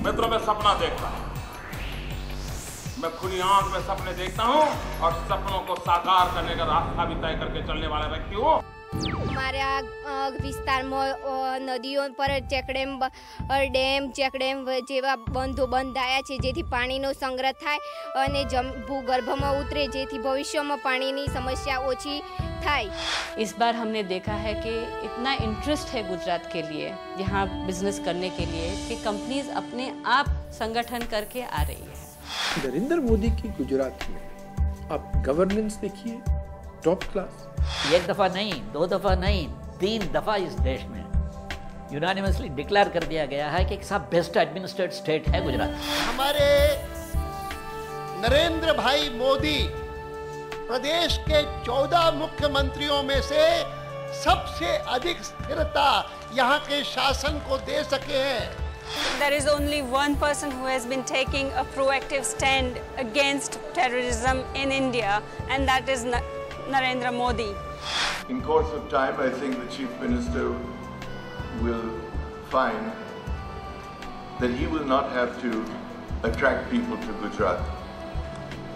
मित्रों, मैं सपना देखता हूं, मैं खुली आंख में सपने देखता हूं और सपनों को साकार करने का रास्ता भी तय करके चलने वाला व्यक्ति हूं। हमारे विस्ताરમાં નદીઓ પર ચેકડેમ ડેમ ચેકડેમ જેવા બંધો બંધાયા છે, જેથી પાણીનો સંગ્રહ થાય અને ભૂગર્ભમાં ઉતરે, જેથી ભવિષ્યમાં પાણીની સમસ્યા ઓછી થાય। इस बार हमने देखा है कि इतना इंटरेस्ट है गुजरात के लिए यहाँ बिजनेस करने के लिए कि कंपनीज अपने आप संगठन करके आ रही है। नरेंद्र मोदी की गुजरात में आप गवर्नेंस देखिए, टॉप क्लास। एक दफा नहीं, दो दफा नहीं, 3 दफा इस देश में यूनानिमसली डिक्लेयर कर दिया गया है कि सब बेस्ट एडमिनिस्ट्रेटेड स्टेट है गुजरात। हमारे नरेंद्र भाई मोदी प्रदेश के 14 मुख्यमंत्रियों में से सबसे अधिक स्थिरता यहाँ के शासन को दे सके हैं। There is only one person who has been taking a proactive stand against terrorism in India, and that is Narendra Modi. In course of time, I think the Chief Minister will find that he will not have to attract people to Gujarat.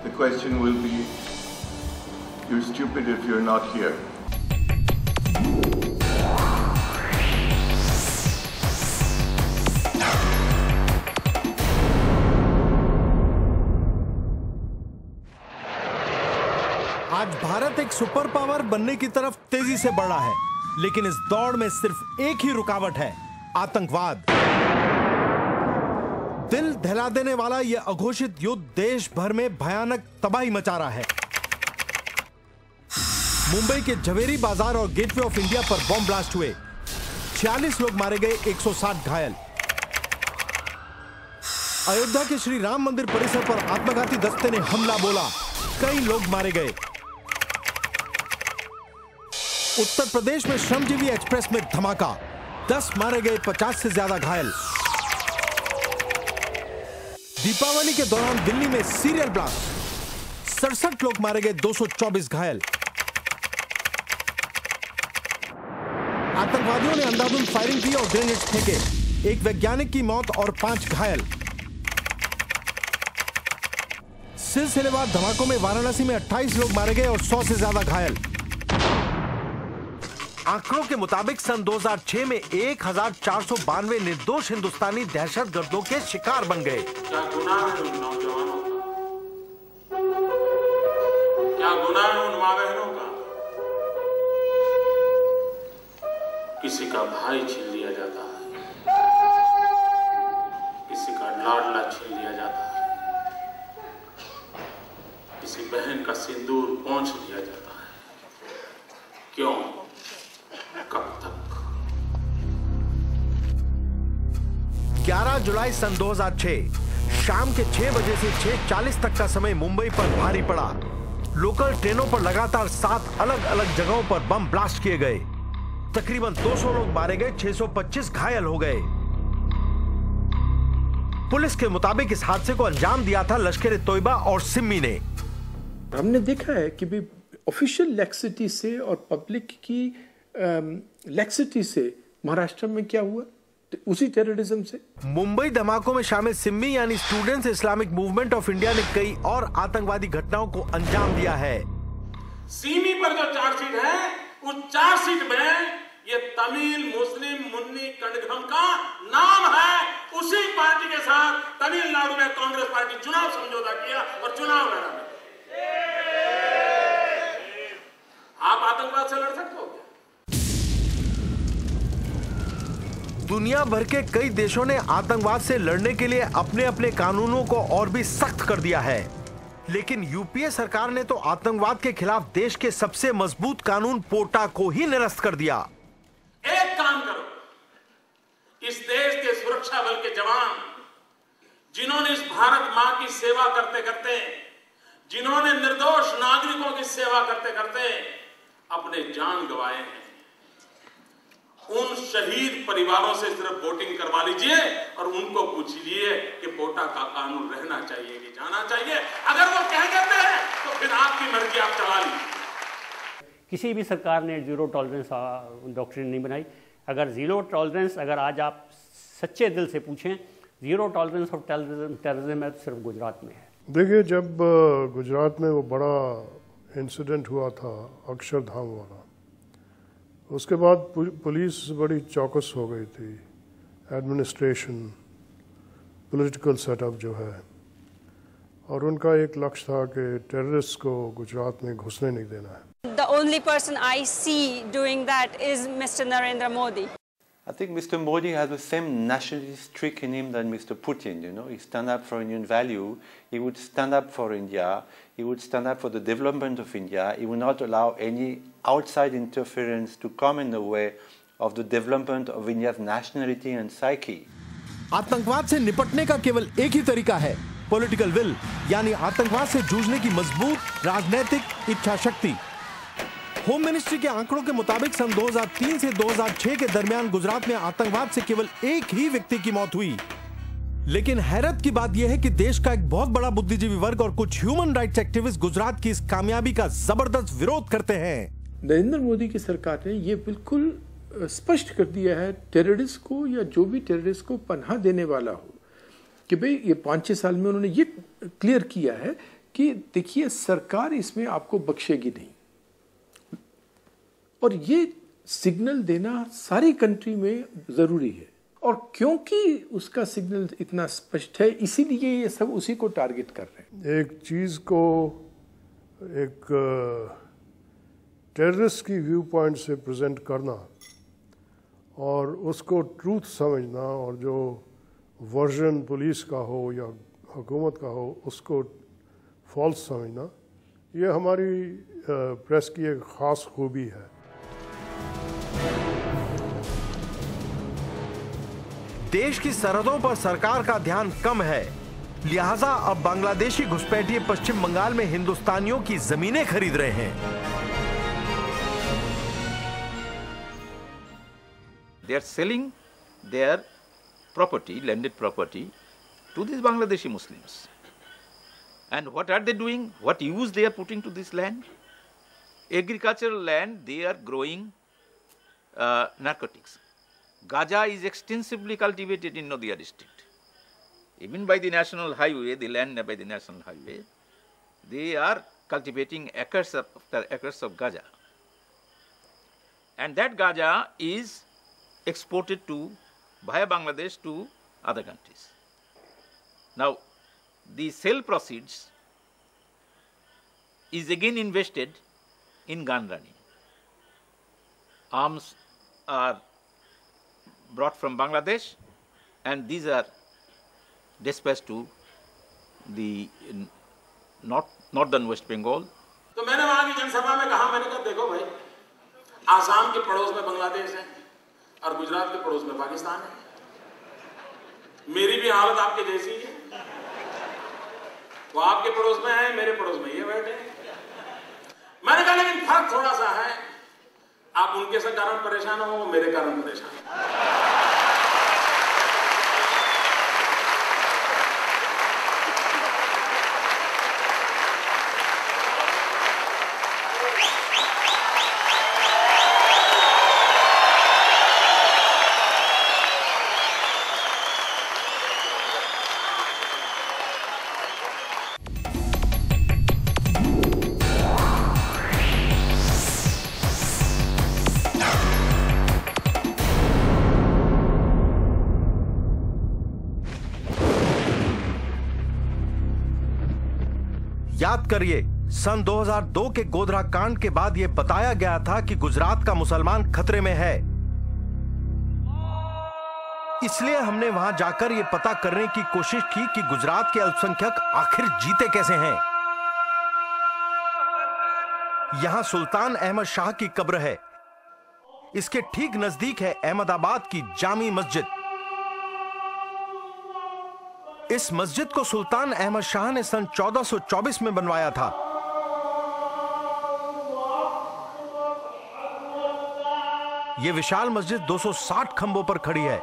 The question will be, you're stupid if you're not here. आज भारत एक super power बनने की तरफ तेजी से बढ़ रहा है, लेकिन इस दौड़ में सिर्फ एक ही रुकावट है, आतंकवाद। दिल दहला देने वाला यह अघोषित युद्ध देश भर में भयानक तबाही मचा रहा है। मुंबई के झवेरी बाजार और गेटवे ऑफ इंडिया पर बॉम्ब ब्लास्ट हुए, 46 लोग मारे गए, 160 घायल। अयोध्या के श्री राम मंदिर परिसर पर आत्मघाती दस्ते ने हमला बोला, कई लोग मारे गए। उत्तर प्रदेश में श्रमजीवी एक्सप्रेस में धमाका, 10 मारे गए, 50 से ज्यादा घायल। दीपावली के दौरान दिल्ली में सीरियल ब्लास्ट, 67 लोग मारे गए, 224 घायल। आतंकवादियों ने अंधाधुंध फायरिंग की और ग्रेनेड्स फेंके, एक वैज्ञानिक की मौत और 5 घायल। सिलसिलेवार धमाकों में वाराणसी में 28 लोग मारे गए और 100 से ज्यादा घायल। आंकड़ों के मुताबिक सन 2006 में 1492 निर्दोष हिंदुस्तानी दहशतगर्दों के शिकार बन गए। क्या गुनाह है उन नौजवानों का? क्या गुनाह है उन माँ बहनों का? किसी का भाई छीन लिया जाता है, किसी का लाडला छीन लिया जाता है, किसी बहन का सिंदूर पोंछ लिया जाता है। क्यों? कब तक? 11 जुलाई सन 2006 शाम के 6 बजे से 6:40 तक का समय मुंबई पर भारी पड़ा। लोकल ट्रेनों पर लगातार 7 अलग अलग जगहों पर बम ब्लास्ट किए गए। तकरीबन 200 लोग मारे गए, 625 घायल हो गए। पुलिस के मुताबिक इस हादसे को अंजाम दिया था लश्कर ए तोयबा और सिम्मी ने। हमने देखा है कि भी ऑफिशियल लैक्सिटी से और पब्लिक की लैक्सिटी से महाराष्ट्र में क्या हुआ, उसी टेररिज्म से। मुंबई धमाकों में शामिल सिम्मी यानी students Islamic movement of India ने कई और आतंकवादी घटनाओं को अंजाम दिया है। सीमी पर जो चार्जशीट है, उस चार्जशीट में ये तमिल मुस्लिम मुन्नी कड़गम का नाम है। उसी पार्टी के साथ तमिलनाडु में कांग्रेस पार्टी चुनाव समझौता किया और चुनाव लड़ा। आप आतंकवाद से लड़ सकते हो क्या? दुनिया भर के कई देशों ने आतंकवाद से लड़ने के लिए अपने अपने कानूनों को और भी सख्त कर दिया है, लेकिन यूपीए सरकार ने तो आतंकवाद के खिलाफ देश के सबसे मजबूत कानून पोटा को ही निरस्त कर दिया। एक काम करो, इस देश के सुरक्षा बल के जवान जिन्होंने इस भारत मां की सेवा करते करते, जिन्होंने निर्दोष नागरिकों की सेवा करते करते अपने जान गंवाए हैं, उन शहीद परिवारों से सिर्फ वोटिंग करवा लीजिए और उनको पूछिए कि पोटा का कानून रहना चाहिए कि जाना चाहिए। अगर वो कह देते हैं तो फिर आपकी मर्जी, आप चला लीजिए। किसी भी सरकार ने जीरो टॉलरेंस डॉक्ट्रिन नहीं बनाई। अगर ज़ीरो टॉलरेंस, अगर आज आप सच्चे दिल से पूछें, ज़ीरो टॉलरेंस ऑफ टेररिज्म सिर्फ गुजरात में है। देखिए, जब गुजरात में वो बड़ा इंसिडेंट हुआ था अक्षरधाम वाला, उसके बाद पुलिस बड़ी चौकस हो गई थी, एडमिनिस्ट्रेशन, पॉलिटिकल सेटअप जो है, और उनका एक लक्ष्य था कि टेररिस्ट को गुजरात में घुसने नहीं देना है। The only person I see doing that is Mr. Narendra Modi. I think Mr. Modi has the same nationalist streak in him than Mr. Putin. He stand up for Indian value. He would stand up for India. He would stand up for the development of India. He would not allow any outside interference to come in the way of the development of India's nationality and psyche. आतंकवाद से निपटने का केवल एक ही तरीका है, political will, यानी आतंकवाद से जूझने की मजबूत राजनीतिक इच्छा शक्ति। होम मिनिस्ट्री के आंकड़ों के मुताबिक सन 2003 से 2006 के दरमियान गुजरात में आतंकवाद से केवल एक ही व्यक्ति की मौत हुई। लेकिन हैरत की बात यह है कि देश का एक बहुत बड़ा बुद्धिजीवी वर्ग और कुछ ह्यूमन राइट्स एक्टिविस्ट गुजरात की इस कामयाबी का जबरदस्त विरोध करते हैं। नरेंद्र मोदी की सरकार ने यह बिल्कुल स्पष्ट कर दिया है टेररिस्ट को, या जो भी टेररिस्ट को पनाह देने वाला हो, कि भाई ये 5-6 साल में उन्होंने ये क्लियर किया है कि देखिए सरकार इसमें आपको बख्शेगी नहीं। और ये सिग्नल देना सारी कंट्री में जरूरी है, और क्योंकि उसका सिग्नल इतना स्पष्ट है इसीलिए ये सब उसी को टारगेट कर रहे हैं। एक चीज को एक टेररिस्ट की व्यू पॉइंट से प्रेजेंट करना और उसको ट्रूथ समझना, और जो वर्जन पुलिस का हो या हुकूमत का हो उसको फॉल्स समझना, ये हमारी प्रेस की एक खास खूबी है। देश की सरहदों पर सरकार का ध्यान कम है, लिहाजा अब बांग्लादेशी घुसपैठिए पश्चिम बंगाल में हिंदुस्तानियों की जमीनें खरीद रहे हैं। They are selling their property, landed property, to these Bangladeshi Muslims. And what are they doing? What use they are putting to this land? Agricultural land, they are growing narcotics. Gaja is extensively cultivated in Nadia district. Even by the national highway, the land by the national highway, they are cultivating acres after acres of Gaja. And that Gaja is exported to via Bangladesh to other countries. Now, the sale proceeds is again invested in gun running. Arms are brought from Bangladesh and these are dispatched to the northern West Bengal. तो मैंने वहां की जनसभा में कहा, मैंने कहा देखो भाई, आसाम के पड़ोस में बांग्लादेश है और गुजरात के पड़ोस में पाकिस्तान है। मेरी भी हालत आपके जैसी है, वो आपके पड़ोस में है, मेरे पड़ोस में ये बैठे हैं। मैंने कहा लेकिन फर्क थोड़ा सा है, आप उनके से कारण परेशान हो, वो मेरे कारण परेशान हो। याद करिए, सन 2002 के गोधरा कांड के बाद यह बताया गया था कि गुजरात का मुसलमान खतरे में है। इसलिए हमने वहां जाकर यह पता करने की कोशिश की कि गुजरात के अल्पसंख्यक आखिर जीते कैसे हैं। यहां सुल्तान अहमद शाह की कब्र है। इसके ठीक नजदीक है अहमदाबाद की जामी मस्जिद। इस मस्जिद को सुल्तान अहमद शाह ने सन 1424 में बनवाया था। यह विशाल मस्जिद 260 खंभों पर खड़ी है।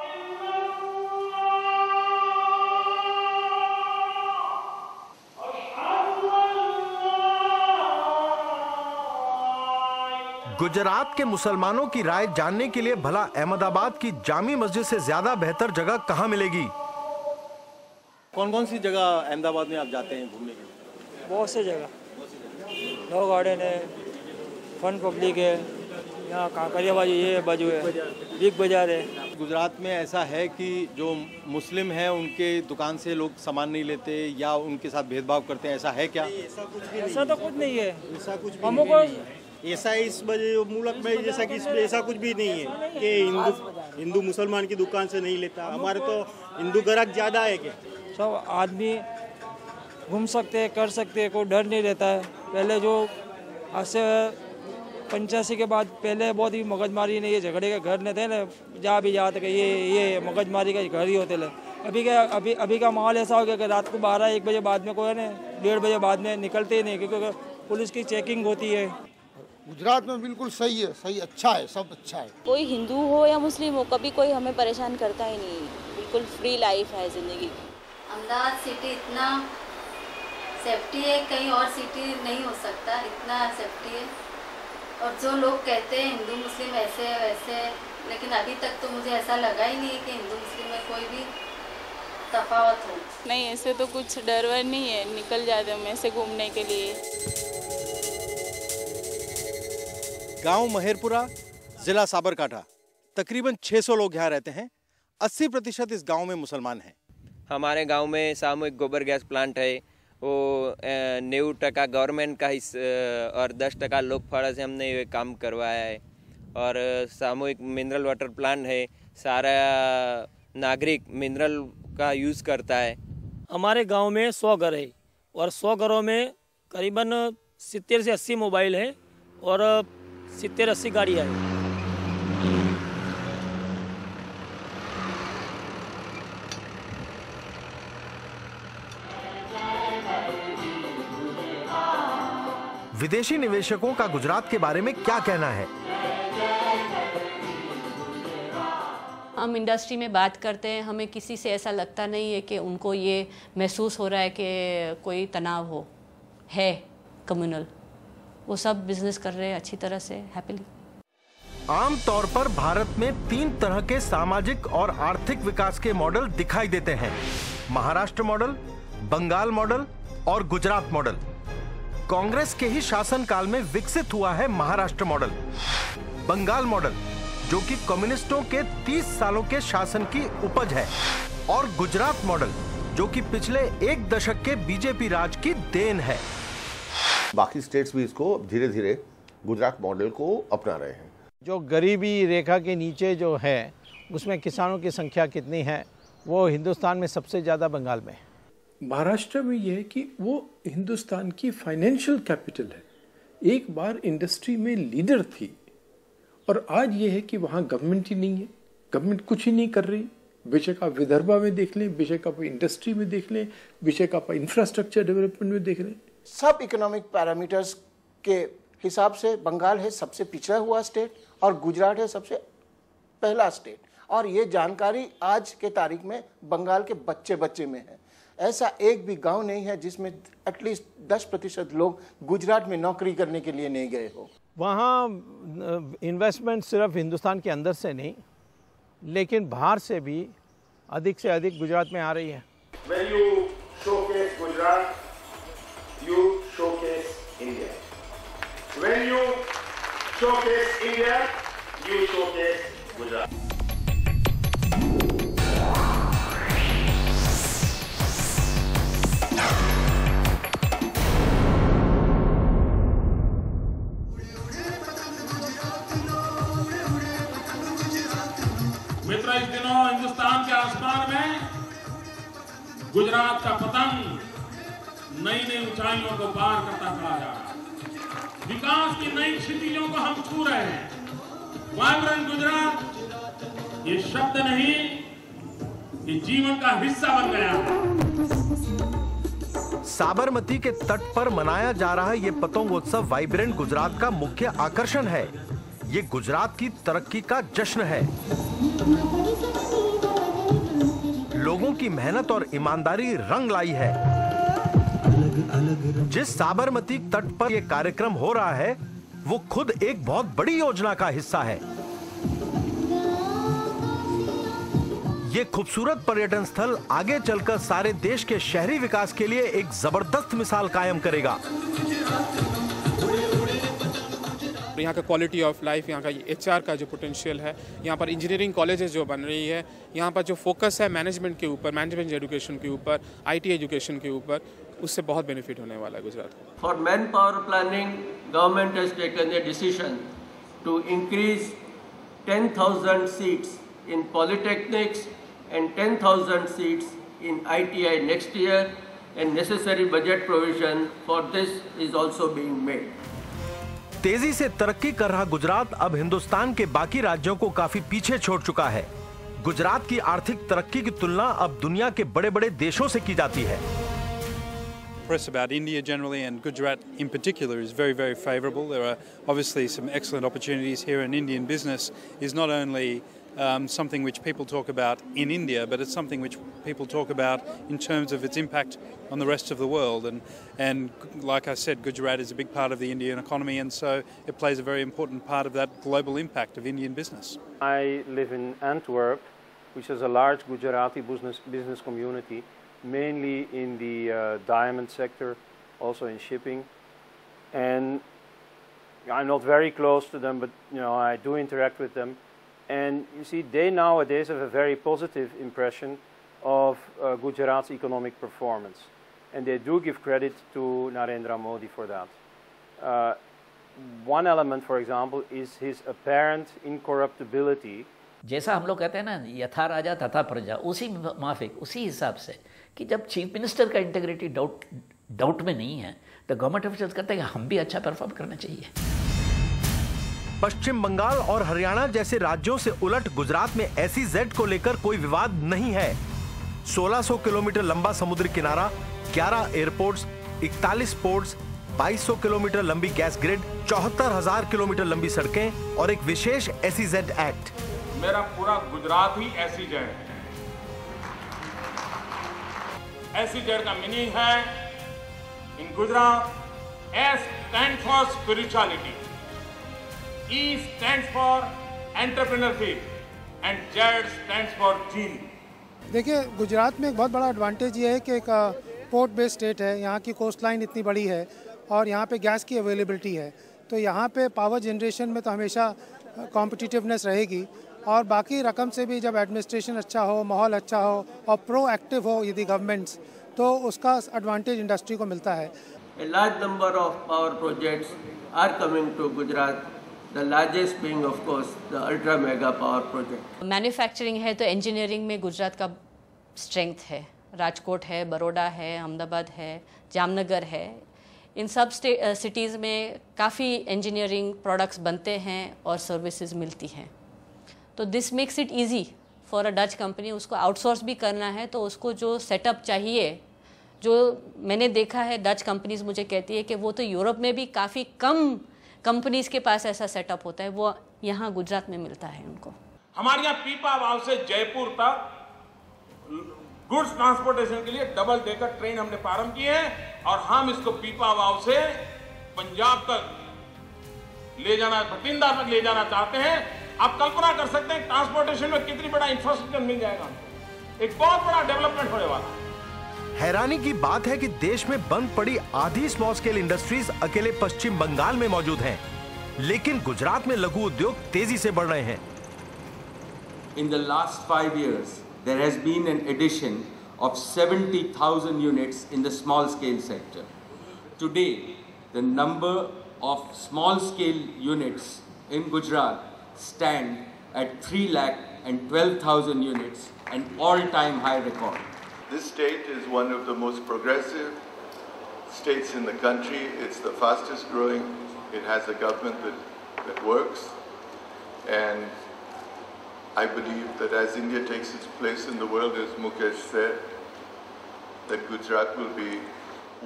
गुजरात के मुसलमानों की राय जानने के लिए भला अहमदाबाद की जामी मस्जिद से ज्यादा बेहतर जगह कहां मिलेगी? कौन कौन सी जगह अहमदाबाद में आप जाते हैं घूमने के लिए? बहुत सी जगह, लॉ गार्डन है, फन पब्लिक है, यहाँ कांकरिया बाजू ये बाजू है, बिग बाजार है। गुजरात में ऐसा है कि जो मुस्लिम हैं उनके दुकान से लोग सामान नहीं लेते या उनके साथ भेदभाव करते हैं, ऐसा है क्या? ऐसा तो कुछ नहीं है, ऐसा कुछ भी नहीं है। ऐसा इस मुल्क में जैसा कि इसमें ऐसा कुछ भी नहीं है कि हिंदू मुसलमान की दुकान से नहीं लेता। हमारे तो हिंदू ग्राहक ज़्यादा है क्या? सब आदमी घूम सकते हैं, कर सकते हैं, कोई डर नहीं रहता है। पहले जो आज से 85 के बाद पहले बहुत ही मगजमारी ने ये झगड़े के घर नहीं थे ना, जहाँ भी जाते ये मगजमारी का घर ही होते थे। अभी का माहौल ऐसा हो गया कि रात को 12-1 बजे बाद में कोई है ना 1:30 बजे बाद में निकलते ही नहीं, क्योंकि पुलिस की चेकिंग होती है। गुजरात में बिल्कुल सही है, सही अच्छा है, सब अच्छा है। कोई हिंदू हो या मुस्लिम हो, कभी कोई हमें परेशान करता ही नहीं, बिल्कुल फ्री लाइफ है ज़िंदगी। अहमदाबाद सिटी इतना सेफ्टी है, कहीं और सिटी नहीं हो सकता, इतना सेफ्टी है। और जो लोग कहते हैं हिंदू मुस्लिम ऐसे है वैसे है, लेकिन अभी तक तो मुझे ऐसा लगा ही नहीं है कि हिंदू मुस्लिम में कोई भी तफावत हो। नहीं, ऐसे तो कुछ डर वर नहीं है, निकल जाते हम ऐसे घूमने के लिए। गांव महेरपुरा, जिला साबरकांठा, तकरीबन 600 लोग यहाँ रहते हैं। 80% इस गांव में मुसलमान हैं। हमारे गांव में सामूहिक गोबर गैस प्लांट है, वो 90% गवर्नमेंट का और 10% लोक फाड़ा से हमने ये काम करवाया है। और सामूहिक मिनरल वाटर प्लांट है, सारा नागरिक मिनरल का यूज़ करता है। हमारे गांव में 100 घर है और 100 घरों में करीबन 70 से 80 मोबाइल है और 70-80 गाड़ियाँ हैं। विदेशी निवेशकों का गुजरात के बारे में क्या कहना है? हम इंडस्ट्री में बात करते हैं, हमें किसी से ऐसा लगता नहीं है कि उनको ये महसूस हो रहा है कि कोई तनाव है कम्युनल। वो सब बिजनेस कर रहे हैं अच्छी तरह से, हैप्पीली। आमतौर पर भारत में 3 तरह के सामाजिक और आर्थिक विकास के मॉडल दिखाई देते हैं: महाराष्ट्र मॉडल, बंगाल मॉडल और गुजरात मॉडल। कांग्रेस के ही शासनकाल में विकसित हुआ है महाराष्ट्र मॉडल। बंगाल मॉडल, जो कि कम्युनिस्टों के 30 सालों के शासन की उपज है, और गुजरात मॉडल, जो कि पिछले 1 दशक के बीजेपी राज की देन है। बाकी स्टेट्स भी इसको धीरे धीरे गुजरात मॉडल को अपना रहे हैं। जो गरीबी रेखा के नीचे जो है, उसमें किसानों की संख्या कितनी है, वो हिंदुस्तान में सबसे ज़्यादा बंगाल में है। महाराष्ट्र में यह है कि वो हिंदुस्तान की फाइनेंशियल कैपिटल है, एक बार इंडस्ट्री में लीडर थी, और आज ये है कि वहाँ गवर्नमेंट ही नहीं है, गवर्नमेंट कुछ ही नहीं कर रही। बेशक आप विदर्भा में देख लें, बेशक आप इंडस्ट्री में देख लें, बेशक आप इंफ्रास्ट्रक्चर डेवलपमेंट में देख लें। सब इकोनॉमिक पैरामीटर्स के हिसाब से बंगाल है सबसे पिछड़ा हुआ स्टेट और गुजरात है सबसे पहला स्टेट। और ये जानकारी आज के तारीख में बंगाल के बच्चे बच्चे में है। ऐसा एक भी गांव नहीं है जिसमें एटलीस्ट 10% लोग गुजरात में नौकरी करने के लिए नहीं गए हो। वहाँ इन्वेस्टमेंट सिर्फ हिंदुस्तान के अंदर से नहीं, लेकिन बाहर से भी अधिक से अधिक गुजरात में आ रही है। When you showcase Gujarat, you showcase India. When you showcase India, you showcase Gujarat. मित्रों, इस दिनों हिंदुस्तान के आसमान में गुजरात का पतंग नई नई ऊंचाइयों को पार करता चला जा रहा है। विकास की नई क्षितिजों को हम छू रहे हैं। वाइब्रेंट गुजरात ये शब्द नहीं, ये जीवन का हिस्सा बन गया है। साबरमती के तट पर मनाया जा रहा ये पतंगोत्सव वाइब्रेंट गुजरात का मुख्य आकर्षण है। ये गुजरात की तरक्की का जश्न है। लोगों की मेहनत और ईमानदारी रंग लाई है। जिस साबरमती तट पर यह कार्यक्रम हो रहा है, वो खुद एक बहुत बड़ी योजना का हिस्सा है। ये खूबसूरत पर्यटन स्थल आगे चलकर सारे देश के शहरी विकास के लिए एक जबरदस्त मिसाल कायम करेगा। यहाँ का क्वालिटी ऑफ लाइफ, यहाँ का HR का जो पोटेंशियल है, यहाँ पर इंजीनियरिंग कॉलेजेस जो बन रही है, यहाँ पर जो फोकस है मैनेजमेंट के ऊपर, मैनेजमेंट एजुकेशन के ऊपर, IT एजुकेशन के ऊपर, उससे बहुत बेनिफिट होने वाला है गुजरात को। For manpower planning, government has taken a decision to increase 10,000 seats in polytechnics and 10,000 seats in ITI next year, and necessary budget provision for this is also being made. तेजी से तरक्की कर रहा गुजरात अब हिंदुस्तान के बाकी राज्यों को काफी पीछे छोड़ चुका है। गुजरात की आर्थिक तरक्की की तुलना अब दुनिया के बड़े-बड़े देशों से की जाती है। Press about India generally and Gujarat in particular is very, very favourable. There are obviously some excellent opportunities here, and Indian business is not only something which people talk about in India, but it's something which people talk about in terms of its impact on the rest of the world. And like I said, Gujarat is a big part of the Indian economy, and so it plays a very important part of that global impact of Indian business. I live in Antwerp, which is a large Gujarati business community, mainly in the diamond sector, also in shipping. And I'm not very close to them, but I do interact with them. And you see, they nowadays have a very positive impression of Gujarat's economic performance. And they do give credit to Narendra Modi for that. One element, for example, is his apparent incorruptibility. जैसा हम लोग कहते हैं ना, यथा राजा तथा प्रजा, उसी माफिक, उसी हिसाब से कि जब चीफ मिनिस्टर का इंटेग्रिटी डाउट में नहीं है, तो गवर्नमेंट ऑफिशियल्स कहते हैं कि हम भी अच्छा परफॉर्म करना चाहिए। पश्चिम बंगाल और हरियाणा जैसे राज्यों से उलट गुजरात में SEZ को लेकर कोई विवाद नहीं है। 1600 किलोमीटर लंबा समुद्री किनारा, 11 एयरपोर्ट्स, 41 पोर्ट्स, 2200 किलोमीटर लंबी गैस ग्रिड, 74,000 किलोमीटर लंबी सड़कें और एक विशेष SEZ एक्ट। मेरा पूरा गुजरात ही SEZ है। SEZ का मीनिंग है इन Gujarat, S stands for spirituality, E stands for entrepreneurship and Z stands for gene. देखिए, गुजरात में एक बहुत बड़ा एडवांटेज ये है कि एक पोर्ट बेस्ड स्टेट है, यहाँ की कोस्ट लाइन इतनी बड़ी है और यहाँ पे गैस की अवेलेबिलिटी है, तो यहाँ पे पावर जनरेशन में तो हमेशा कॉम्पिटिटिवनेस रहेगी। और बाकी रकम से भी जब एडमिनिस्ट्रेशन अच्छा हो, माहौल अच्छा हो और प्रोएक्टिव हो यदि गवर्नमेंट्स, तो उसका एडवांटेज इंडस्ट्री को मिलता है। A large number of power projects are coming to Gujarat. The largest being, of course, the ultra mega power project. Manufacturing है तो इंजीनियरिंग में गुजरात का स्ट्रेंथ है। राजकोट है, बड़ौदा है, अहमदाबाद है, जामनगर है, इन सब सिटीज़ में काफ़ी इंजीनियरिंग प्रोडक्ट्स बनते हैं और सर्विसेज मिलती हैं। तो this makes it easy for a Dutch company. उसको आउटसोर्स भी करना है तो उसको जो सेटअप चाहिए, जो मैंने देखा है डच कंपनीज मुझे कहती है कि वो तो यूरोप में भी काफ़ी कम कंपनीज के पास ऐसा सेटअप होता है, वो यहाँ गुजरात में मिलता है उनको। हमारे यहाँ पीपा वाव से जयपुर तक गुड्स ट्रांसपोर्टेशन के लिए डबल डेकर ट्रेन हमने प्रारंभ की है और हम इसको पीपा वाव से पंजाब तक ले जाना, बठिंडा तक ले जाना चाहते हैं। आप कल्पना कर सकते हैं ट्रांसपोर्टेशन में कितनी बड़ा इंफ्रास्ट्रक्चर मिल जाएगा, एक बहुत बड़ा डेवलपमेंट होने वाला है। हैरानी की बात है कि देश में बंद पड़ी आधी स्मॉल स्केल इंडस्ट्रीज अकेले पश्चिम बंगाल में मौजूद हैं, लेकिन गुजरात में लघु उद्योग तेजी से बढ़ रहे हैं। In the last 5 years, there has been an addition of 70,000 units in the small scale sector. Today, the number of small scale units in Gujarat stand at 3,12,000 units, an all-time high record. This state is one of the most progressive states in the country. It's the fastest growing. It has a government that works. And I believe that as India takes its place in the world, as Mukesh said, that Gujarat will be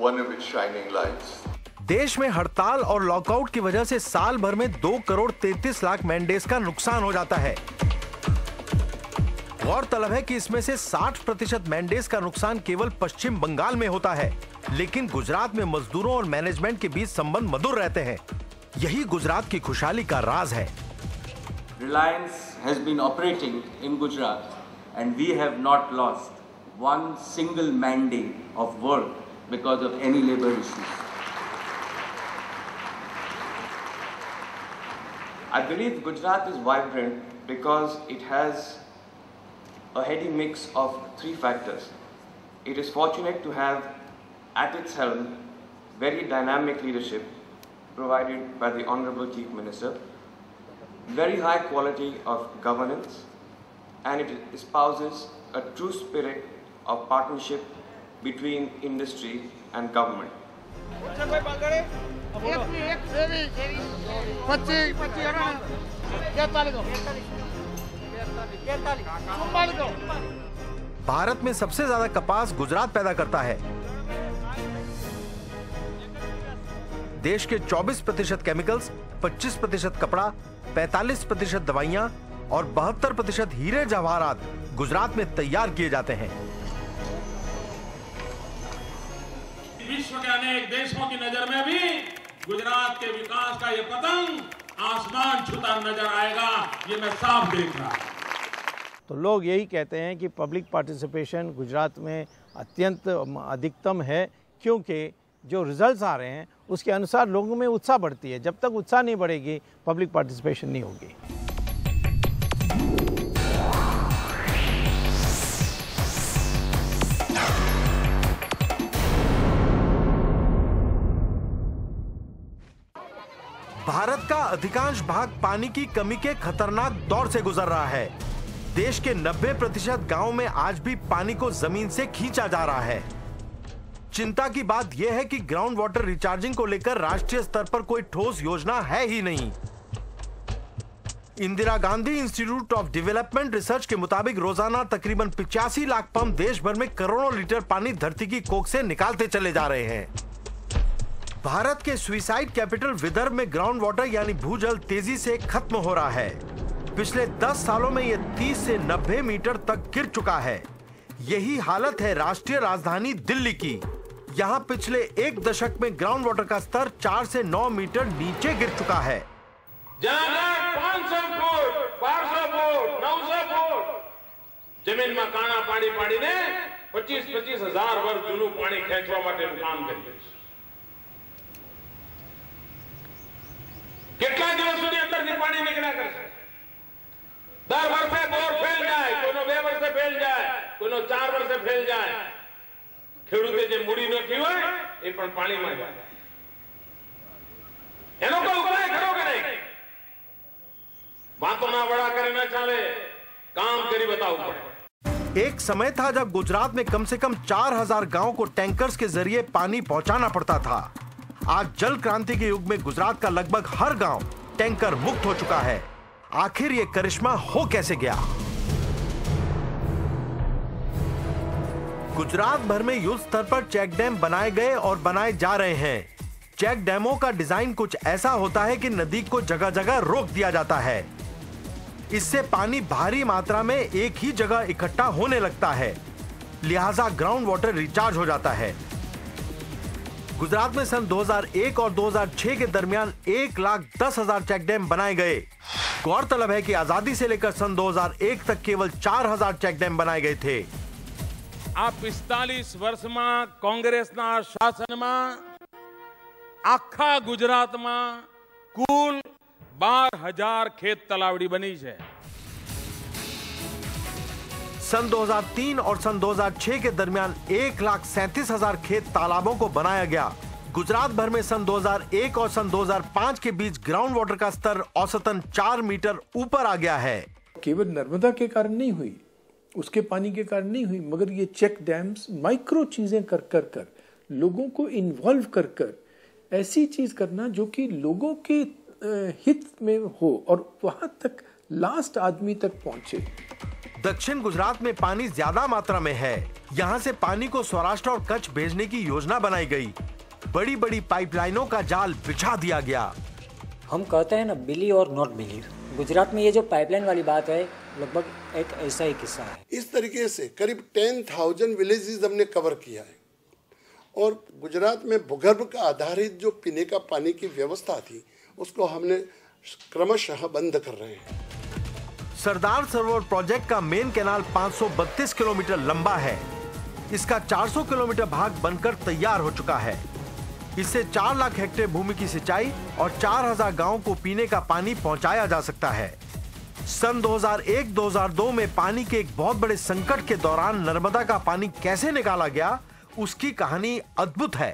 one of its shining lights. देश में हड़ताल और lockout की वजह से साल भर में 2 करोड़ 33 लाख मैंडेज का नुकसान हो जाता है। गौरतलब है कि इसमें से 60% मैंडेज का नुकसान केवल पश्चिम बंगाल में होता है, लेकिन गुजरात में मजदूरों और मैनेजमेंट के बीच संबंध मधुर रहते हैं। यही गुजरात की खुशहाली का राज है। Reliance has been operating in Gujarat and we have not lost one single mandate of work because of any labor issues. I believe Gujarat is vibrant because it has a heady mix of three factors. It is fortunate to have at its helm very dynamic leadership provided by the Honorable Chief Minister, very high quality of governance, and it espouses a true spirit of partnership between industry and government. Bharat में सबसे ज्यादा कपास गुजरात पैदा करता है। देश के 24% chemicals, 25% कपड़ा, 45% दवाइयां और 72% हीरे जवाहरात गुजरात में तैयार किए जाते हैं। विश्व के अनेक देशों की नजर में भी गुजरात के विकास का ये पतंग आसमान छूता नजर आएगा, ये मैं साफ देख रहा हूं। तो लोग यही कहते हैं कि पब्लिक पार्टिसिपेशन गुजरात में अत्यंत अधिकतम है, क्योंकि जो रिजल्ट्स आ रहे हैं उसके अनुसार लोगों में उत्साह बढ़ती है। जब तक उत्साह नहीं बढ़ेगी, पब्लिक पार्टिसिपेशन नहीं होगी। भारत का अधिकांश भाग पानी की कमी के खतरनाक दौर से गुजर रहा है। देश के 90% गांवों में आज भी पानी को जमीन से खींचा जा रहा है। चिंता की बात यह है कि ग्राउंड वाटर रिचार्जिंग को लेकर राष्ट्रीय स्तर पर कोई ठोस योजना है ही नहीं। Indira Gandhi institute of development research के मुताबिक रोजाना तकरीबन 85 लाख पंप देश भर में करोड़ों लीटर पानी धरती की कोख से निकालते चले जा रहे हैं। भारत के सुइसाइड कैपिटल विदर्भ में ग्राउंड वाटर यानी भूजल तेजी से खत्म हो रहा है। पिछले 10 सालों में यह 30 से 90 मीटर तक गिर चुका है। यही हालत है राष्ट्रीय राजधानी दिल्ली की। यहाँ पिछले एक दशक में ग्राउंड वाटर का स्तर 4 से 9 मीटर नीचे गिर चुका है। 500 फूट, 1200 फूट, 900 फूट जमीन में काणा पाड़ी पाड़ीने 25 હજાર વર્ષ જૂનું પાણી ખેંચવા માટેનું કામ કર્યું છે। કેટલા દિવસ સુધી અંદરથી પાણી નીકળ્યા કરશે? દર વર્ષે બોર ફેલ જાય, કોઈનો 2 વર્ષે ફેલ જાય, કોઈનો 4 વર્ષે ફેલ જાય। ખેડૂતે જે મૂડી નાખી હોય એ પણ પાણીમાં જાય। એનો કોઈ ઉપાય ખરો કે નહીં? बातों ना बड़ा करे ना चाले, काम करी बताओ पड़े। एक समय था जब गुजरात में कम से कम 4000 गांव को टैंकर्स के जरिए पानी पहुंचाना पड़ता था। आज जल क्रांति के युग में गुजरात का लगभग हर गांव टैंकर मुक्त हो चुका है। आखिर ये करिश्मा हो कैसे गया? गुजरात भर में युद्ध स्तर पर चेक डैम बनाए गए और बनाए जा रहे हैं। चेक डैमों का डिजाइन कुछ ऐसा होता है कि नदी को जगह जगह रोक दिया जाता है। इससे पानी भारी मात्रा में एक ही जगह इकट्ठा होने लगता है, लिहाजा ग्राउंड वाटर रिचार्ज हो जाता है। गुजरात में सन 2001 और 2006 के दरमियान 1,10,000 चेक डैम बनाए गए। गौरतलब है कि आजादी से लेकर सन 2001 तक केवल 4,000 चेक डैम बनाए गए थे। आ 45 वर्ष में कांग्रेस शासन में आखा गुजरात में कुल 12,000 खेत तलावड़ी बनी है। सन 2003 और सन 2006 के दरमियान 1,37,000 खेत तालाबों को बनाया गया। गुजरात भर में सन 2001 और सन 2005 के बीच ग्राउंड वाटर का स्तर औसतन 4 मीटर ऊपर आ गया है। केवल नर्मदा के कारण नहीं हुई, उसके पानी के कारण नहीं हुई, मगर ये चेक डैम्स माइक्रो चीजें कर कर कर लोगों को इन्वॉल्व कर कर ऐसी चीज करना जो कि लोगों के हित में हो और वहां तक लास्ट आदमी तक पहुंचे। दक्षिण गुजरात में पानी ज्यादा मात्रा में है। यहाँ से पानी को सौराष्ट्र और कच्छ भेजने की योजना बनाई गई। बड़ी बड़ी पाइपलाइनों का जाल बिछा दिया गया। हम कहते हैं ना, बिलीव और नॉट बिलीव। गुजरात में ये जो पाइपलाइन वाली बात है, लगभग एक ऐसा ही किस्सा है। इस तरीके से करीब 10,000 विलेजेस हमने कवर किया है और गुजरात में भूगर्भ का आधारित जो पीने का पानी की व्यवस्था थी उसको हमने क्रमशः बंद कर रहे हैं। सरदार सरोवर प्रोजेक्ट का मेन कैनाल 532 किलोमीटर लंबा है। इसका 400 किलोमीटर भाग बनकर तैयार हो चुका है। इससे 4 लाख हेक्टेयर भूमि की सिंचाई और 4000 गांवों को पीने का पानी पहुंचाया जा सकता है। सन 2001-2002 में पानी के एक बहुत बड़े संकट के दौरान नर्मदा का पानी कैसे निकाला गया, उसकी कहानी अद्भुत है।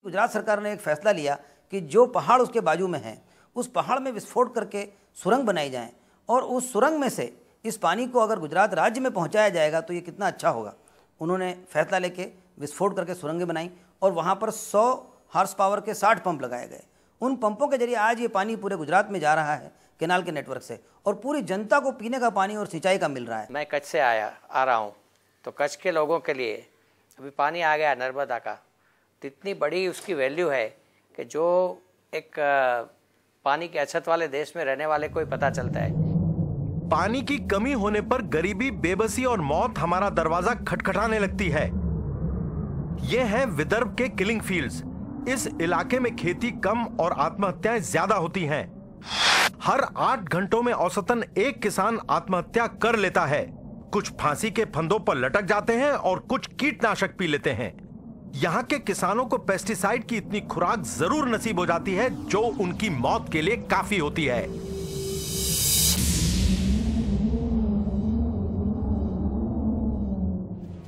गुजरात सरकार ने एक फैसला लिया कि जो पहाड़ उसके बाजू में है, उस पहाड़ में विस्फोट करके सुरंग बनाई जाए और उस सुरंग में से इस पानी को अगर गुजरात राज्य में पहुंचाया जाएगा तो ये कितना अच्छा होगा। उन्होंने फैसला लेके विस्फोट करके सुरंगें बनाई और वहाँ पर 100 हार्स पावर के 60 पंप लगाए गए। उन पंपों के जरिए आज ये पानी पूरे गुजरात में जा रहा है कैनाल के नेटवर्क से और पूरी जनता को पीने का पानी और सिंचाई का मिल रहा है। मैं कच्छ से आ रहा हूँ, तो कच्छ के लोगों के लिए अभी पानी आ गया नर्मदा का, तो इतनी बड़ी उसकी वैल्यू है कि जो एक पानी की अछत वाले देश में रहने वाले को ही पता चलता है। पानी की कमी होने पर गरीबी, बेबसी और मौत हमारा दरवाजा खटखटाने लगती है। ये हैं विदर्भ के किलिंग फील्ड्स। इस इलाके में खेती कम और आत्महत्याएं ज्यादा होती हैं। हर 8 घंटों में औसतन एक किसान आत्महत्या कर लेता है। कुछ फांसी के फंदों पर लटक जाते हैं और कुछ कीटनाशक पी लेते हैं। यहाँ के किसानों को पेस्टिसाइड की इतनी खुराक जरूर नसीब हो जाती है जो उनकी मौत के लिए काफी होती है।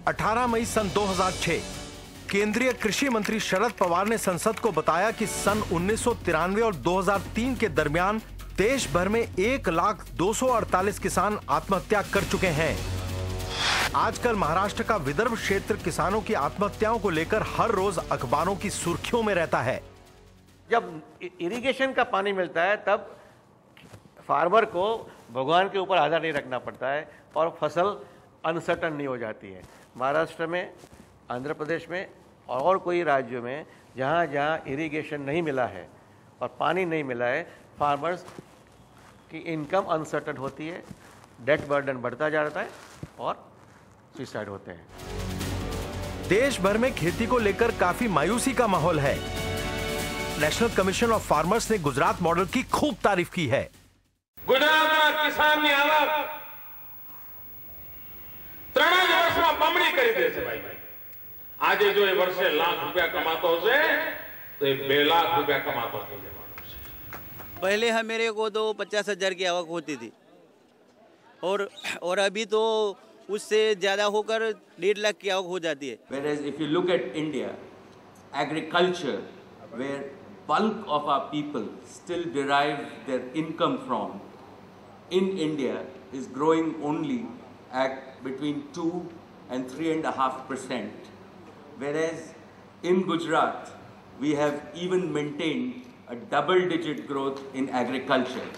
18 मई सन 2006 केंद्रीय कृषि मंत्री शरद पवार ने संसद को बताया कि सन 1993 और 2003 के दरमियान देश भर में 1,248,000 किसान आत्महत्या कर चुके हैं। आजकल महाराष्ट्र का विदर्भ क्षेत्र किसानों की आत्महत्याओं को लेकर हर रोज अखबारों की सुर्खियों में रहता है। जब इरिगेशन का पानी मिलता है तब फार्मर को भगवान के ऊपर आधार नहीं रखना पड़ता है और फसल अनसर्टन नहीं हो जाती है। महाराष्ट्र में, आंध्र प्रदेश में और कोई राज्यों में जहाँ जहाँ इरिगेशन नहीं मिला है और पानी नहीं मिला है, फार्मर्स की इनकम अनसर्टन होती है, डेट बर्डन बढ़ता जाता है और सुसाइड होते हैं। देश भर में खेती को लेकर काफी मायूसी का माहौल है। नेशनल कमीशन ऑफ फार्मर्स ने गुजरात मॉडल की खूब तारीफ की है। गुजरात में किसान की आवक 3 वर्ष में बमणी કરી દેશે ભાઈ। આજે જો એ વર્ષે લાખ રૂપિયા કમાતો છે તો એ 2 લાખ રૂપિયા કમાતો થઈ જવાનો છે। पहले मेरे को तो 50,000 की आवक होती थी और अभी तो उससे ज्यादा होकर 1.5 लाख की आवक हो जाती है। Whereas if you look at India, agriculture, where bulk of our people still derive their income from, in India is growing only at between 2 and 3.5%, whereas in Gujarat we have even maintained a double-digit growth in agriculture.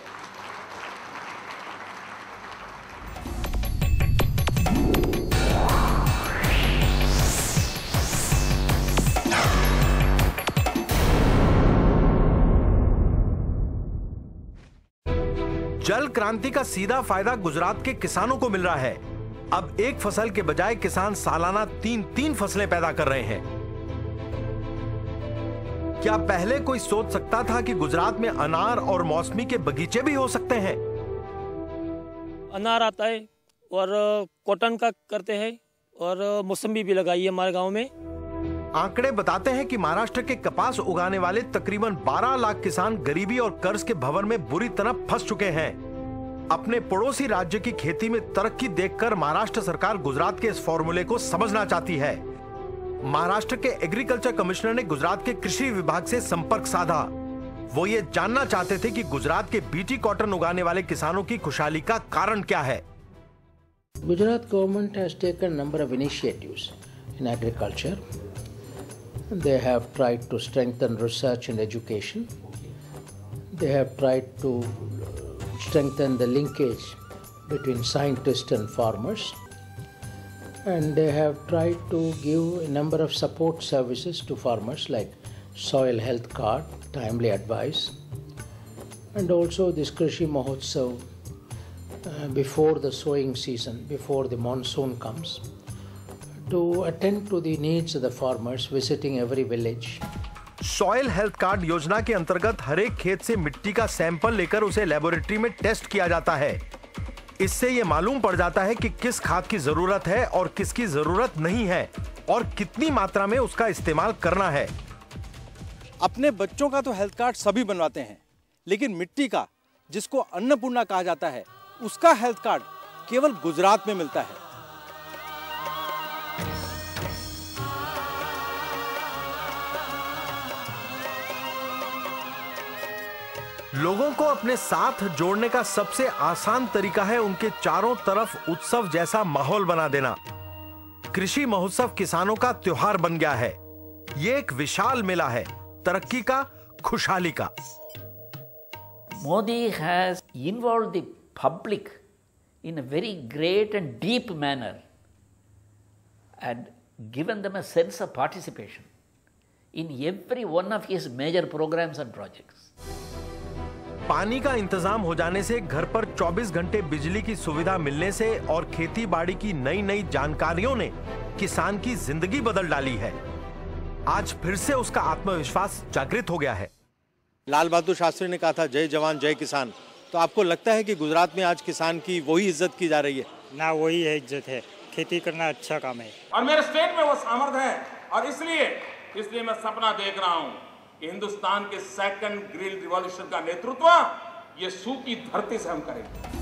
जल क्रांति का सीधा फायदा गुजरात के किसानों को मिल रहा है। अब एक फसल के बजाय किसान सालाना 3 फसलें पैदा कर रहे हैं। क्या पहले कोई सोच सकता था कि गुजरात में अनार और मौसमी के बगीचे भी हो सकते हैं? अनार आता है और कॉटन का करते हैं और मौसमी भी लगाई है हमारे गांव में। आंकड़े बताते हैं कि महाराष्ट्र के कपास उगाने वाले तकरीबन 12 लाख किसान गरीबी और कर्ज के भंवर में बुरी तरह फंस चुके हैं। अपने पड़ोसी राज्य की खेती में तरक्की देखकर महाराष्ट्र सरकार गुजरात के इस फॉर्मूले को समझना चाहती है। महाराष्ट्र के एग्रीकल्चर कमिश्नर ने गुजरात के कृषि विभाग से संपर्क साधा। वो ये जानना चाहते थे कि गुजरात के बीटी कॉटन उगाने वाले किसानों की खुशहाली का कारण क्या है। Gujarat government has taken a number of initiatives in agriculture. They have tried to strengthen research and education. They have tried to strengthen the linkage between scientists and farmers. And they have tried to give a number of support services to farmers like soil health card, timely advice, and also this Krishi Mahotsav before the sowing season, before the monsoon comes, to attend to the needs of the farmers, visiting every village. Soil health card योजना के अंतर्गत हर एक खेत से मिट्टी का sample लेकर उसे लेबोरेटरी में टेस्ट किया जाता है। इससे ये मालूम पड़ जाता है कि किस खाद की जरूरत है और किसकी जरूरत नहीं है और कितनी मात्रा में उसका इस्तेमाल करना है। अपने बच्चों का तो हेल्थ कार्ड सभी बनवाते हैं, लेकिन मिट्टी का, जिसको अन्नपूर्णा कहा जाता है, उसका हेल्थ कार्ड केवल गुजरात में मिलता है। लोगों को अपने साथ जोड़ने का सबसे आसान तरीका है उनके चारों तरफ उत्सव जैसा माहौल बना देना। कृषि महोत्सव किसानों का त्योहार बन गया है। ये एक विशाल मेला है, तरक्की का, खुशहाली का। Modi has involved the public in a very great and deep manner and given them a sense of participation in every one of his major programs and projects. पानी का इंतजाम हो जाने से, घर पर 24 घंटे बिजली की सुविधा मिलने से और खेती बाड़ी की नई नई जानकारियों ने किसान की जिंदगी बदल डाली है। आज फिर से उसका आत्मविश्वास जागृत हो गया है। लाल बहादुर शास्त्री ने कहा था, जय जवान जय किसान। तो आपको लगता है कि गुजरात में आज किसान की वही इज्जत की जा रही है? ना, वही है इज्जत है। खेती करना अच्छा काम है और मेरे स्टेट में वो सामर्थ्य है और इसलिए मैं सपना देख रहा हूं कि हिंदुस्तान के सेकंड ग्रीन रिवॉल्यूशन का नेतृत्व ये सूखी धरती से हम करेंगे।